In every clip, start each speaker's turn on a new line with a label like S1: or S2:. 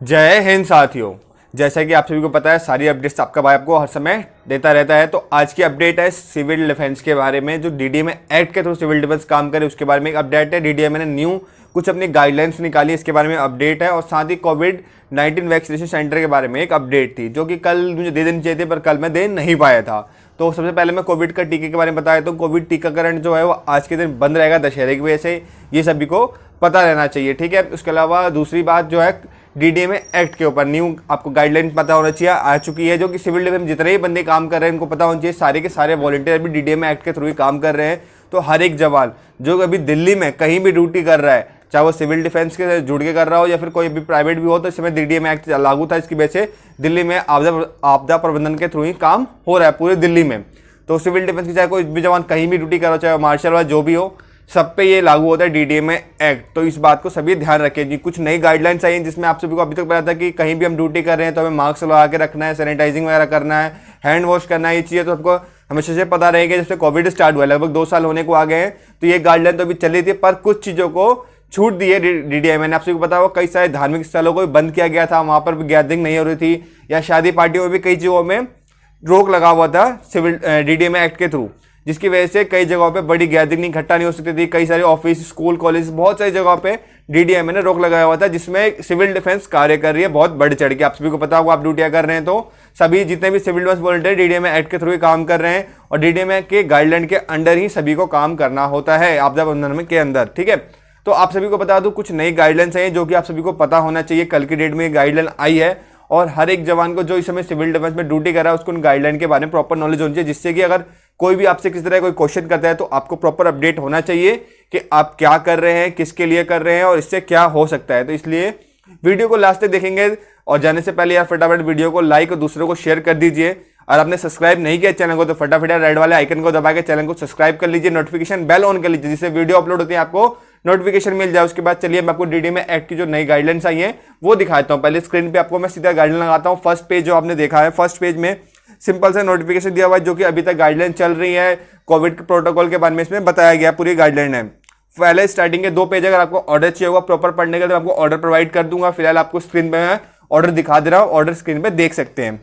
S1: जय हिंद साथियों। जैसा कि आप सभी को पता है, सारी अपडेट्स आपका भाई आपको हर समय देता रहता है। तो आज की अपडेट है सिविल डिफेंस के बारे में, जो डीडीएमए एक्ट के थ्रू सिविल डिफेंस काम करे उसके बारे में एक अपडेट है। डीडीएमए ने न्यू कुछ अपनी गाइडलाइंस निकाली, इसके बारे में अपडेट है। और साथ ही कोविड-19 वैक्सीनेशन सेंटर के बारे में एक अपडेट थी, जो कि कल मुझे दे देनी चाहिए थी पर कल मैं दे नहीं पाया था। तो सबसे पहले मैं कोविड का टीके के बारे में बताया। तो कोविड टीकाकरण जो है वो आज के दिन बंद रहेगा दशहरे की वजह से, ये सभी को पता रहना चाहिए, ठीक है। उसके अलावा दूसरी बात जो है डीडीएमए एक्ट के ऊपर न्यू आपको गाइडलाइन पता होना चाहिए, आ चुकी है, जो कि सिविल डिफेंस जितने भी बंदे काम कर रहे हैं उनको पता होना चाहिए। सारे के सारे वॉलंटियर भी डीडीएमए एक्ट के थ्रू ही काम कर रहे हैं। तो हर एक जवान जो अभी दिल्ली में कहीं भी ड्यूटी कर रहा है, चाहे वो सिविल डिफेंस के जुड़ के कर रहा हो या फिर कोई भी प्राइवेट भी हो, तो इस समय डीडीएमए एक्ट लागू था। इसकी वजह से दिल्ली में आपदा प्रबंधन के थ्रू ही काम हो रहा है पूरे दिल्ली में। तो सिविल डिफेंस की चाहे कोई भी जवान कहीं भी ड्यूटी कर रहा हो, चाहे मार्शल वाला जो भी हो, सब पे ये लागू होता है डीडीएमए एक्ट। तो इस बात को सभी ध्यान रखें जी। कुछ नई गाइडलाइंस आई हैं जिसमें आप सभी को अभी तक पता था कि कहीं भी हम ड्यूटी कर रहे हैं तो हमें मास्क लगा के रखना है, सैनिटाइजिंग वगैरह करना है, हैंड वॉश करना है। ये चीज़ें तो आपको हमेशा से पता रहेगा। जैसे कोविड स्टार्ट हुआ, लगभग 2 साल होने को आ गए हैं, तो ये गाइडलाइन तो अभी चली थी, पर कुछ चीज़ों को छूट दी है डीडीएमए ने। आप सभी को पता होगा कई सारे धार्मिक स्थलों को भी बंद किया गया था, वहाँ पर भी गैदरिंग नहीं हो रही थी, या शादी पार्टियों में भी कई चीज़ों में रोक लगा हुआ था सिविल डीडीएमए एक्ट के थ्रू, जिसकी वजह से कई जगहों पे बड़ी गैदरिंग इकट्ठा नहीं हो सकती थी। कई सारे ऑफिस, स्कूल, कॉलेज, बहुत सारी जगहों पे डीडीएमए ने रोक लगाया हुआ था, जिसमें सिविल डिफेंस कार्य कर रही है बहुत बढ़ चढ़ के। आप सभी को पता होगा, आप ड्यूटियां कर रहे हैं तो सभी जितने भी civil defence volunteer DDMA act के थ्रू ही काम कर रहे हैं, और डीडीएमए के गाइडलाइन के अंडर ही सभी को काम करना होता है, आपदा प्रबंधन के अंदर, ठीक है। तो आप सभी को बता दूं कुछ नई गाइडलाइंस हैं जो कि आप सभी को पता होना चाहिए। कल की डेट में गाइडलाइन आई है, और हर एक जवान को जो इस समय सिविल डिफेंस में ड्यूटी कर रहा है उसको उन गाइडलाइन के बारे में प्रॉपर नॉलेज होनी चाहिए, जिससे कि अगर कोई भी आपसे किसी तरह कोई क्वेश्चन करता है तो आपको प्रॉपर अपडेट होना चाहिए कि आप क्या कर रहे हैं, किसके लिए कर रहे हैं और इससे क्या हो सकता है। तो इसलिए वीडियो को लास्ट तक देखेंगे, और जाने से पहले यार फटाफट वीडियो को लाइक और दूसरों को शेयर कर दीजिए। और आपने सब्सक्राइब नहीं किया चैनल को तो फटाफट रेड वाले आइकन को दबा के चैनल को सब्सक्राइब कर लीजिए, नोटिफिकेशन बेल ऑन कर लीजिए, जिससे वीडियो अपलोड होती है आपको नोटिफिकेशन मिल जाए। उसके बाद चलिए मैं आपको डीडीएमए एक्ट की जो नई गाइडलाइंस आई हैं वो दिखाता हूं। पहले स्क्रीन पे आपको मैं सीधा गाइडलाइन लगाता हूं। फर्स्ट पेज जो आपने देखा है, फर्स्ट पेज में सिंपल सा नोटिफिकेशन दिया हुआ है, जो कि अभी तक गाइडलाइन चल रही है कोविड के प्रोटोकॉल के बारे में इसमें बताया गया, पूरी गाइडलाइन है। पहले स्टार्टिंग के 2 पेज अगर आपको ऑर्डर चाहिए होगा प्रॉपर पढ़ने का तो आपको ऑर्डर प्रोवाइड कर दूंगा। फिलहाल आपको स्क्रीन पे मैं ऑर्डर दिखा दे रहा हूँ, ऑर्डर स्क्रीन पे देख सकते हैं।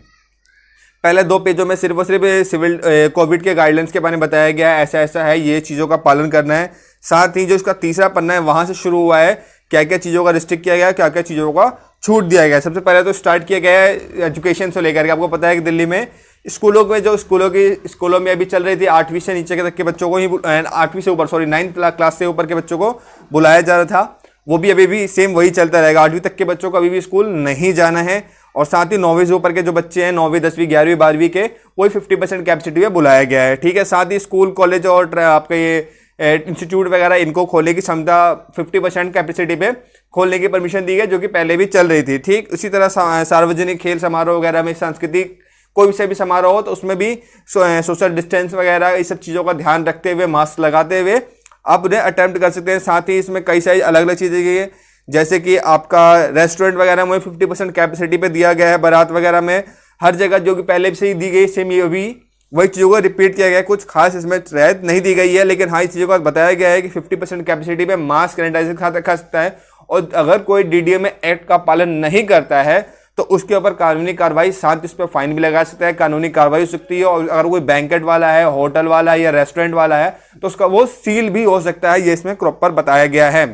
S1: पहले 2 पेजों में सिर्फ और सिर्फ सिविल कोविड के गाइडलाइंस के बारे में बताया गया है, ऐसा ऐसा है, ये चीज़ों का पालन करना है। साथ ही जो इसका तीसरा पन्ना है वहां से शुरू हुआ है, क्या क्या चीज़ों का रिस्ट्रिक्ट किया गया है, क्या क्या चीज़ों का छूट दिया गया है। सबसे पहले तो स्टार्ट किया गया है एजुकेशन से लेकर के। आपको पता है कि दिल्ली में स्कूलों में जो स्कूलों में अभी चल रही थी 8वीं से नीचे के तक के बच्चों को ही 8वीं से ऊपर 9th क्लास से ऊपर के बच्चों को बुलाया जा रहा था, वो भी अभी भी सेम वही चलता रहेगा। 8वीं तक के बच्चों को अभी भी स्कूल नहीं जाना है। और साथ ही 9वीं से ऊपर के जो बच्चे हैं 9वीं 10वीं 11वीं 12वीं के, वही 50% कैपेसिटी में बुलाया गया है, ठीक है। साथ ही स्कूल, कॉलेज और आपके ये इंस्टीट्यूट वगैरह इनको खोलने की क्षमता 50% कैपेसिटी पे खोलने की परमिशन दी गई, जो कि पहले भी चल रही थी, ठीक। उसी तरह सार्वजनिक खेल समारोह वगैरह में, सांस्कृतिक कोई से भी समारोह हो तो उसमें भी सोशल डिस्टेंस वगैरह इस सब चीज़ों का ध्यान रखते हुए, मास्क लगाते हुए आप उन्हें अटेम्प्ट कर सकते हैं। साथ ही इसमें कई सारी अलग अलग चीज़ें की है, जैसे कि आपका रेस्टोरेंट वगैरह में 50% कैपेसिटी पे दिया गया है। बारात वगैरह में हर जगह जो कि पहले से ही दी गई सेम, ये भी वही चीज़ों को रिपीट किया गया है। कुछ खास इसमें रियायत नहीं दी गई है, लेकिन हाँ इस चीज़ों को बताया गया है कि 50% कैपेसिटी पे मास्क, सैनिटाइजर खा सकता है। और अगर कोई डीडीएमए एक्ट का पालन नहीं करता है तो उसके ऊपर कानूनी कार्रवाई, साथ इस पर फाइन भी लगा सकता है, कानूनी कार्रवाई हो सकती है। और अगर कोई बैंकेट वाला है, होटल वाला है या रेस्टोरेंट वाला है तो उसका वो सील भी हो सकता है, ये इसमें प्रॉपर बताया गया है।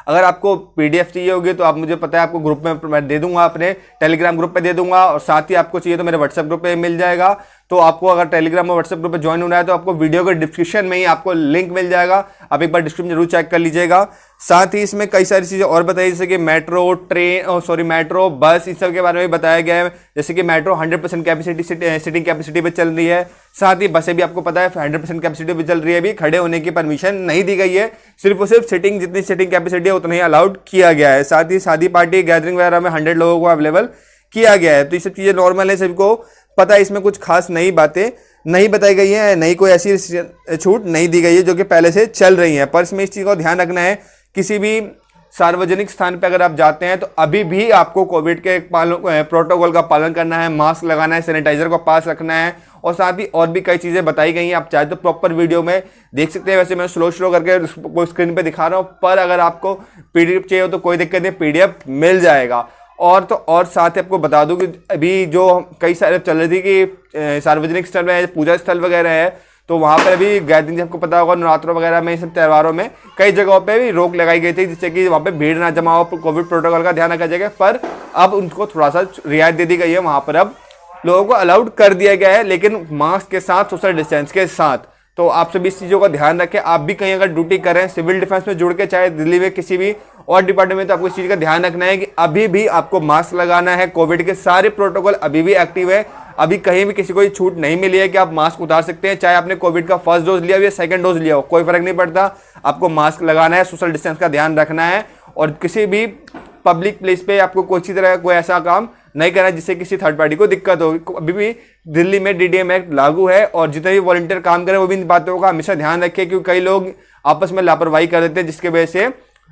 S1: अगर आपको पीडीएफ चाहिए होगी तो आप, मुझे पता है आपको ग्रुप में मैं दे दूंगा, अपने टेलीग्राम ग्रुप पे दे दूंगा, और साथ ही आपको चाहिए तो मेरे व्हाट्सएप ग्रुप पे मिल जाएगा। तो आपको अगर टेलीग्राम और व्हाट्सएप ग्रुप पे ज्वाइन होना है तो आपको वीडियो के डिस्क्रिप्शन में ही आपको लिंक मिल जाएगा, आप एक बार डिस्क्रिप्शन जरूर चेक कर लीजिएगा। साथ ही इसमें कई सारी चीज़ें और बताई, जैसे कि मेट्रो, बस, इस सब के बारे में भी बताया गया है। जैसे कि मेट्रो 100% कैपेसिटी सिटिंग कैपेसिटी पे चल रही है। साथ ही बसें भी आपको पता है 100% कैपेसिटी पे चल रही है, अभी खड़े होने की परमिशन नहीं दी गई है, सिर्फ और सिर्फ जितनी सिटिंग कैपेसिटी है उतना ही अलाउड किया गया है। साथ ही शादी पार्टी गैदरिंग वगैरह में 100 लोगों को अवेलेबल किया गया है। तो ये सब चीज़ें नॉर्मल है, सबको पता है। इसमें कुछ खास नई बातें नहीं बताई गई हैं, नई कोई ऐसी छूट नहीं दी गई है जो कि पहले से चल रही है। पर इसमें इस चीज़ का ध्यान रखना है, किसी भी सार्वजनिक स्थान पर अगर आप जाते हैं तो अभी भी आपको कोविड के प्रोटोकॉल का पालन करना है, मास्क लगाना है, सैनिटाइजर को पास रखना है, और साथ ही और भी कई चीज़ें बताई गई हैं। आप चाहे तो प्रॉपर वीडियो में देख सकते हैं, वैसे मैं स्लो करके स्क्रीन पे दिखा रहा हूँ, पर अगर आपको पीडीएफ चाहिए हो तो कोई दिक्कत नहीं, पीडीएफ मिल जाएगा। और तो और साथ ही आपको बता दूं कि अभी जो कई सारे चल रही थी कि सार्वजनिक स्थल में पूजा स्थल वगैरह है, तो वहाँ पर अभी गैदरिंग, आपको पता होगा नवरात्रों वगैरह में, सब त्योहारों में कई जगहों पे भी रोक लगाई गई थी, जिससे कि वहाँ पे भीड़ ना जमा हो, कोविड प्रोटोकॉल का ध्यान रखा जाएगा। पर अब उनको थोड़ा सा रियायत दे दी गई है, वहाँ पर अब लोगों को अलाउड कर दिया गया है, लेकिन मास्क के साथ, सोशल डिस्टेंस के साथ। तो आप सभी इस चीज़ों का ध्यान रखें। आप भी कहीं अगर ड्यूटी करें सिविल डिफेंस में जुड़ के, चाहे दिल्ली में किसी भी और डिपार्टमेंट में, तो आपको इस चीज़ का ध्यान रखना है कि अभी भी आपको मास्क लगाना है। कोविड के सारे प्रोटोकॉल अभी भी एक्टिव है, अभी कहीं भी किसी को छूट नहीं मिली है कि आप मास्क उतार सकते हैं। चाहे आपने कोविड का फर्स्ट डोज लिया हो या सेकंड डोज लिया हो, कोई फर्क नहीं पड़ता, आपको मास्क लगाना है, सोशल डिस्टेंस का ध्यान रखना है, और किसी भी पब्लिक प्लेस पे आपको किसी तरह कोई ऐसा काम नहीं करना है जिससे किसी थर्ड पार्टी को दिक्कत हो। अभी भी दिल्ली में डीडीएम एक्ट लागू है, और जितने भी वॉलंटियर काम करें वो भी इन बातों का हमेशा ध्यान रखें, क्योंकि कई लोग आपस में लापरवाही कर देते हैं, जिसकी वजह से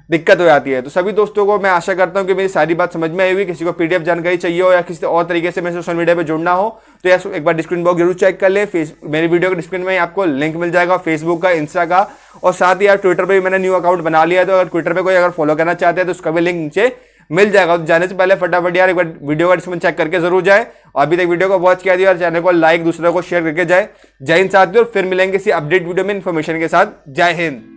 S1: दिक्कत हो जाती है। तो सभी दोस्तों को मैं आशा करता हूं कि मेरी सारी बात समझ में आई हुई। किसी को पीडीएफ जानकारी चाहिए हो या किसी और तरीके से मैं सोशल मीडिया पे जुड़ना हो, तो यार एक बार डिस्क्रिप्शन बॉक्स जरूर चेक कर ले। मेरी वीडियो के डिस्क्रिप्शन में आपको लिंक मिल जाएगा फेसबुक का, इंस्टा का, और साथ ही यार ट्विटर पर भी मैंने न्यू अकाउंट बना लिया है, तो अगर ट्विटर पर कोई अगर फॉलो करना चाहते हैं तो उसका भी लिंक नीचे मिल जाएगा। तो जाने से पहले फटाफट यार एक बार वीडियो का डिस्क्रिप्शन चेक करके जरूर जाए, और अभी तक वीडियो को वॉच किया दिया और चैनल को लाइक, दूसरों को शेयर करके जाए। जय हिंद साथियों, फिर मिलेंगे इसी अपडेट वीडियो में इन्फॉर्मेशन के साथ। जय हिंद।